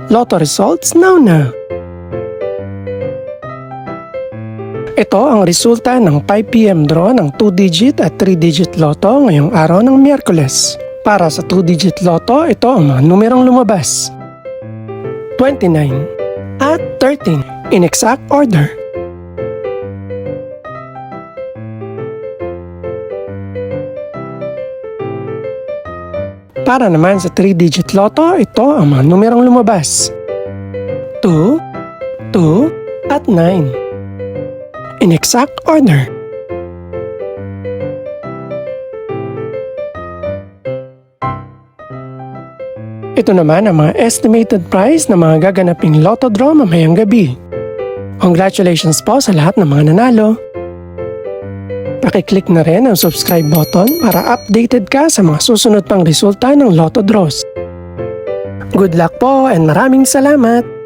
Lotto results now. Ito ang resulta ng 5 PM draw ng 2-digit at 3-digit lotto ngayong araw ng Miyerkules. Para sa 2-digit lotto, ito ang mga numerong lumabas: 29 at 13 in exact order. Para naman sa 3-digit lotto, ito ang mga numerong lumabas: 2, 2 at 9 in exact order. Ito naman ang mga estimated price ng mga gaganaping lotto draw mamayang gabi. Congratulations po sa lahat ng mga nanalo. Pakiclick na rin ang subscribe button para updated ka sa mga susunod pang resulta ng lotto draws. Good luck po and maraming salamat!